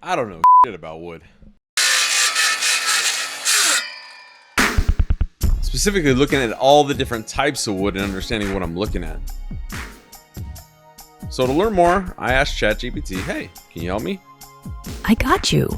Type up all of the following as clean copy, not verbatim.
I don't know shit about wood. Specifically looking at all the different types of wood and understanding what I'm looking at. So to learn more, I asked ChatGPT, hey, can you help me? I got you.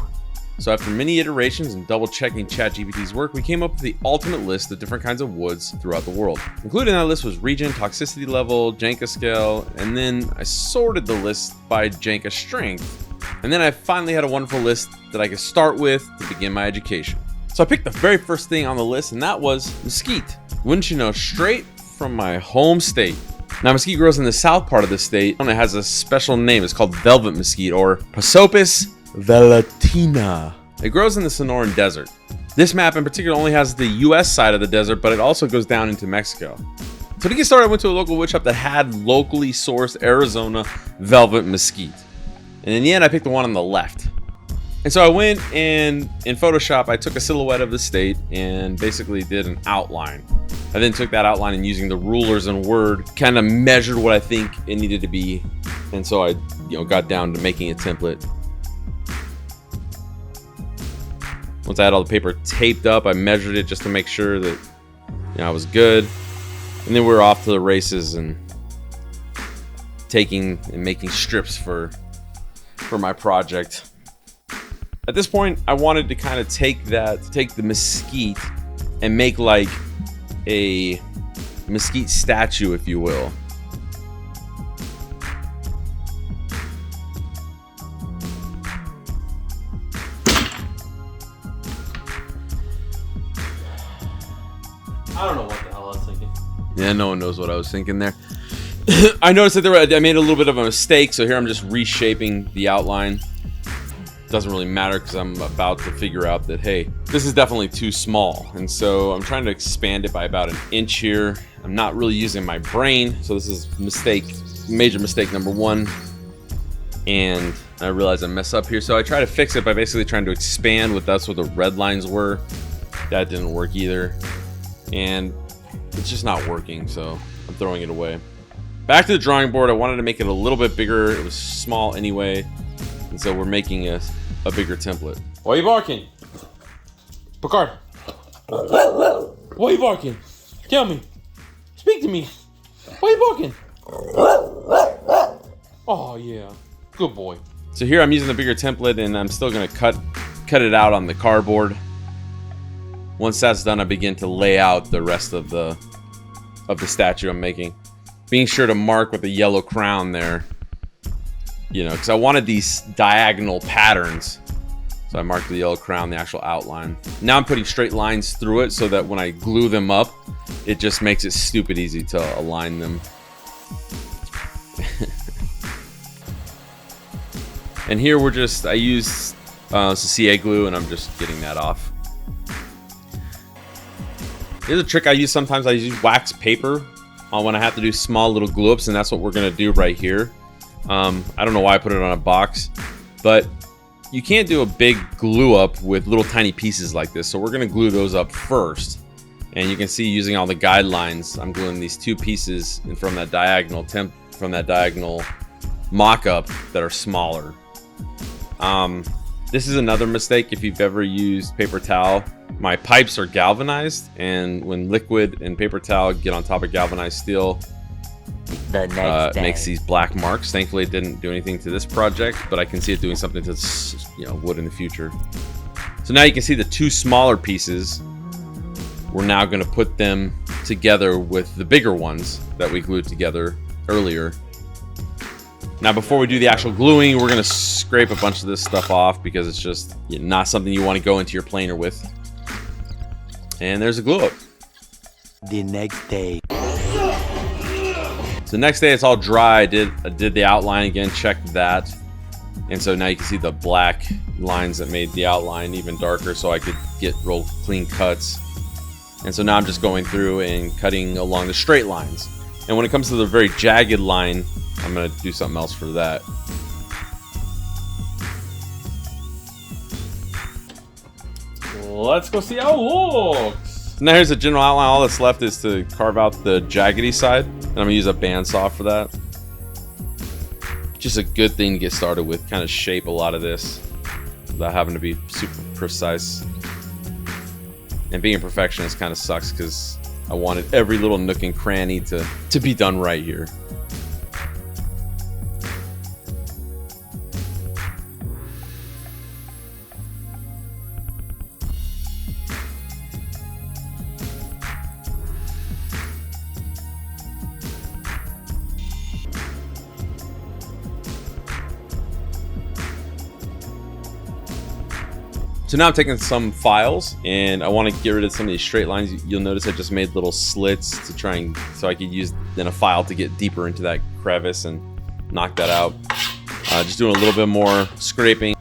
So after many iterations and double checking ChatGPT's work, we came up with the ultimate list of different kinds of woods throughout the world. Included in that list was region, toxicity level, Janka scale, and then I sorted the list by Janka strength. And then I finally had a wonderful list that I could start with to begin my education. So I picked the very first thing on the list, and that was mesquite. Wouldn't you know, straight from my home state. Now, mesquite grows in the south part of the state, and it has a special name. It's called velvet mesquite, or Prosopis velutina. It grows in the Sonoran Desert. This map in particular only has the US side of the desert, but it also goes down into Mexico. So to get started, I went to a local wood shop that had locally sourced Arizona velvet mesquite. And in the end, I picked the one on the left. And so I went and in Photoshop, I took a silhouette of the state and basically did an outline. I then took that outline and using the rulers and Word, kind of measured what I think it needed to be. And so I, got down to making a template. Once I had all the paper taped up, I measured it just to make sure that, I was good. And then we were off to the races and taking and making strips for my project. At this point, I wanted to kind of take the mesquite and make like a mesquite statue, if you will. I don't know what the hell I was thinking. Yeah, no one knows what I was thinking there. I noticed that I made a little bit of a mistake, so here I'm just reshaping the outline. Doesn't really matter because I'm about to figure out that, hey, this is definitely too small. And so I'm trying to expand it by about 1 inch here. I'm not really using my brain, so this is major mistake number 1. And I realize I mess up here, so I try to fix it by basically trying to expand that's what the red lines were. That didn't work either. And it's just not working, so I'm throwing it away. Back to the drawing board. I wanted to make it a little bit bigger. It was small anyway, and so we're making a bigger template. Why are you barking? Picard. Why are you barking? Tell me. Speak to me. Why are you barking? Oh yeah, good boy. So here I'm using the bigger template, and I'm still gonna cut it out on the cardboard. Once that's done, I begin to lay out the rest of the statue I'm making. Being sure to mark with the yellow crown there, because I wanted these diagonal patterns. So I marked the yellow crown, the actual outline. Now I'm putting straight lines through it so that when I glue them up, it just makes it stupid easy to align them. And here I used some CA glue, and I'm just getting that off. Here's a trick I use sometimes. I use wax paper when I have to do small little glue ups, and that's what we're gonna do right here. I don't know why I put it on a box, but you can't do a big glue up with little tiny pieces like this. So we're gonna glue those up first. And you can see using all the guidelines, I'm gluing these 2 pieces from that diagonal mock-up that are smaller. This is another mistake if you've ever used paper towel. My pipes are galvanized, and when liquid and paper towel get on top of galvanized steel, it makes these black marks. Thankfully, it didn't do anything to this project, but I can see it doing something to wood in the future. So now you can see the 2 smaller pieces. We're now going to put them together with the bigger ones that we glued together earlier. Now, before we do the actual gluing, we're going to scrape a bunch of this stuff off because it's just not something you want to go into your planer with. And there's a glue up. The next day. So the next day it's all dry. I did the outline again, checked that. And so now you can see the black lines that made the outline even darker so I could get real clean cuts. And so now I'm just going through and cutting along the straight lines. And when it comes to the very jagged line, I'm going to do something else for that. Let's go see how it looks. Now here's a general outline. All that's left is to carve out the jaggedy side. And I'm going to use a bandsaw for that. Just a good thing to get started with. Kind of shape a lot of this. without having to be super precise. And being a perfectionist kind of sucks because I wanted every little nook and cranny to be done right here. So now I'm taking some files and I want to get rid of some of these straight lines. You'll notice I just made little slits to try and so I could use then a file to get deeper into that crevice and knock that out. Just doing a little bit more scraping.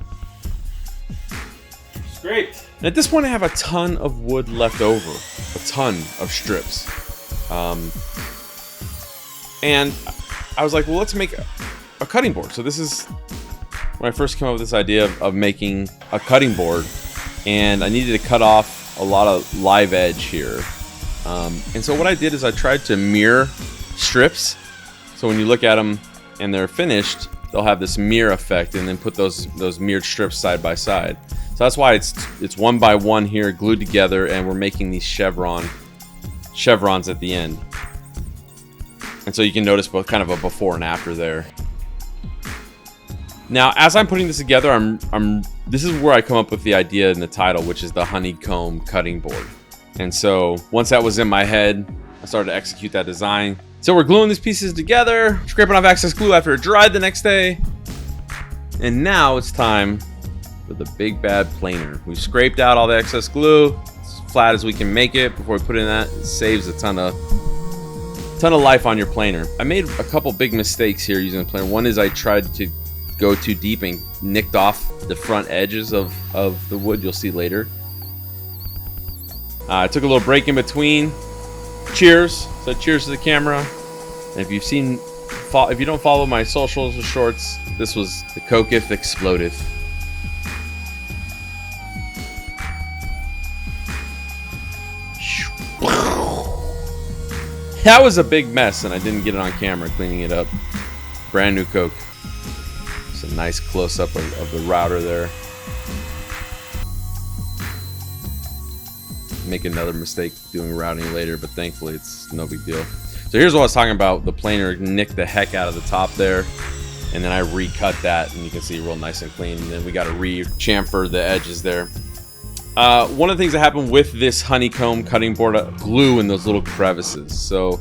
Scraped. And at this point I have a ton of wood left over, a ton of strips. And I was like, well, let's make a cutting board. So this is when I first came up with this idea of making a cutting board, and I needed to cut off a lot of live edge here. And so what I did is I tried to mirror strips. So when you look at them and they're finished, they'll have this mirror effect, and then put those mirrored strips side by side. So that's why it's one by one here, glued together, and we're making these chevrons at the end. And so you can notice both kind of a before and after there. Now, as I'm putting this together, this is where I come up with the idea in the title, which is the Honeycomb cutting board. And so once that was in my head, I started to execute that design. So we're gluing these pieces together, scraping off excess glue after it dried the next day. And now it's time for the big bad planer. We've scraped out all the excess glue as flat as we can make it before we put it in that. It saves a ton of life on your planer. I made a couple big mistakes here using the planer. One is I tried to go too deep and nicked off the front edges of the wood. You'll see later. I took a little break in between. Cheers. So cheers to the camera. And if you don't follow my socials or shorts, this was the Coketh Explodeth. That was a big mess, and I didn't get it on camera cleaning it up. Brand new Coke. It's a nice close-up of the router there. Make another mistake doing routing later, but thankfully it's no big deal. So here's what I was talking about. The planer nicked the heck out of the top there, and then I recut that, and you can see real nice and clean. And then we got to re-chamfer the edges there. One of the things that happened with this Honeycomb cutting board, glue in those little crevices. So,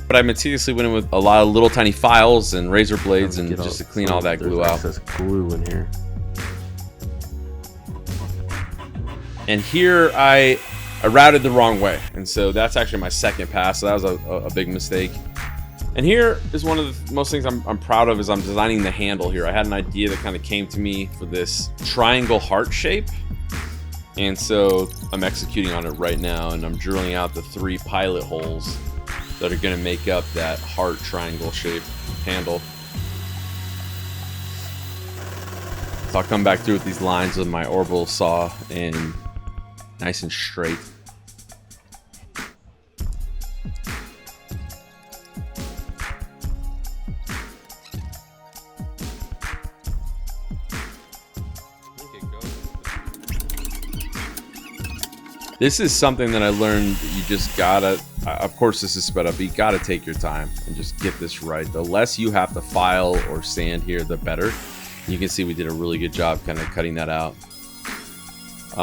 but I meticulously went in with a lot of little tiny files and razor blades and just to clean all that glue out. There's glue in here. And here I routed the wrong way, and so that's actually my second pass. So that was a big mistake. And here is one of the most things I'm proud of is I'm designing the handle here. I had an idea that kind of came to me for this triangle heart shape. And so I'm executing on it right now, and I'm drilling out the 3 pilot holes that are going to make up that heart triangle shape handle. So I'll come back through with these lines with my orbital saw and nice and straight. This is something that I learned that you just gotta, of course this is sped up, but you gotta take your time and just get this right. The less you have to file or sand here, the better. You can see we did a really good job kind of cutting that out.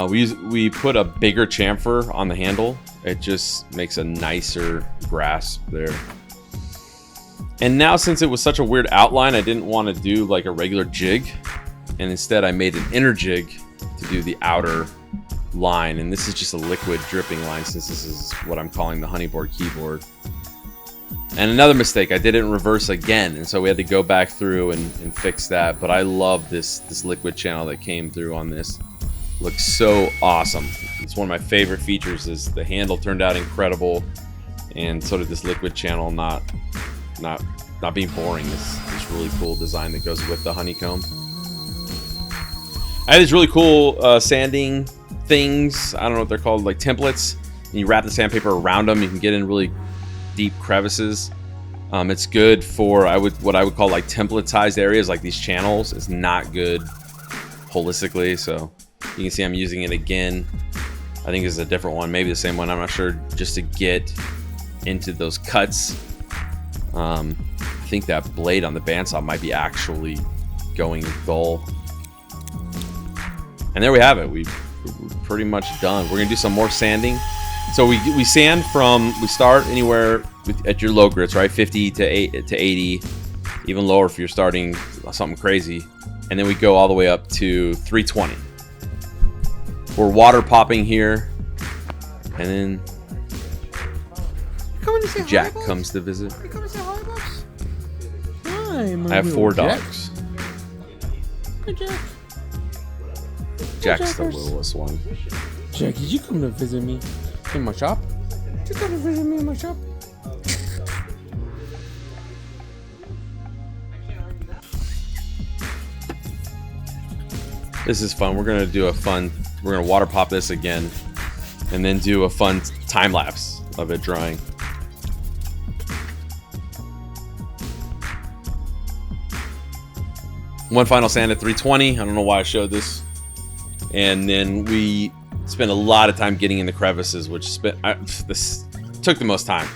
We put a bigger chamfer on the handle. It just makes a nicer grasp there. And now since it was such a weird outline, I didn't want to do like a regular jig. And instead I made an inner jig to do the outer line, and this is just a liquid dripping line since this is what I'm calling the honeyboard keyboard. And another mistake, I did it in reverse again, and so we had to go back through and fix that. But I love this liquid channel that came through on this. Looks so awesome. It's one of my favorite features. Is the handle turned out incredible, and so did this liquid channel not being boring. This really cool design that goes with the Honeycomb. I had these really cool sanding things. I don't know what they're called, like templates. And you wrap the sandpaper around them. You can get in really deep crevices. It's good for what I would call like templatized areas, like these channels. It's not good holistically. So you can see I'm using it again. I think this is a different one, maybe the same one, I'm not sure, just to get into those cuts. I think that blade on the bandsaw might be actually going dull. And there we have it. We're pretty much done. We're gonna do some more sanding. So we sand from, we start anywhere at your low grits, right? 50 to 80, even lower if you're starting something crazy. And then we go all the way up to 320. We're water popping here. And then Jack comes to visit. You come to say hi, boss? Hi, my I have 4 Jack. dogs. Hey, Jack. Jack's the Jackers. littlest one. Jack, did you come to visit me in my shop? Did you come to visit me in my shop? This is fun. We're gonna do a fun. We're gonna water pop this again, and then do a fun time lapse of it drying. One final sand at 320. I don't know why I showed this. And then we spent a lot of time getting in the crevices, which this took the most time.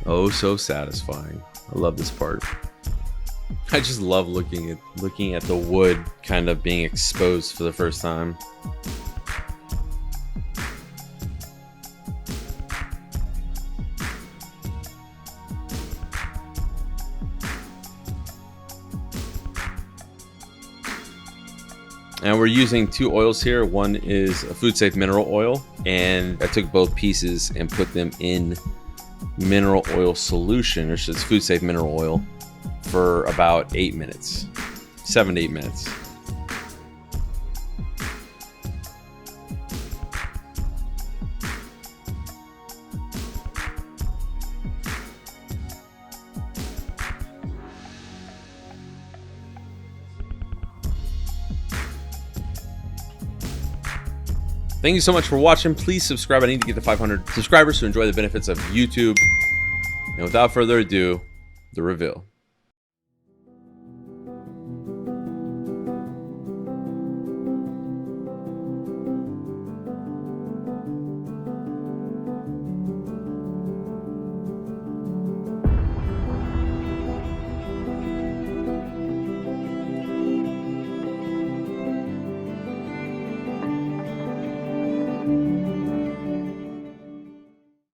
Oh, so satisfying. I love this part. I just love looking at the wood kind of being exposed for the first time. And we're using 2 oils here. One is a food safe mineral oil, and I took both pieces and put them in mineral oil solution, or just food safe mineral oil, for about 8 minutes, 7 to 8 minutes. Thank you so much for watching. Please subscribe. I need to get to 500 subscribers to enjoy the benefits of YouTube. And without further ado, the reveal.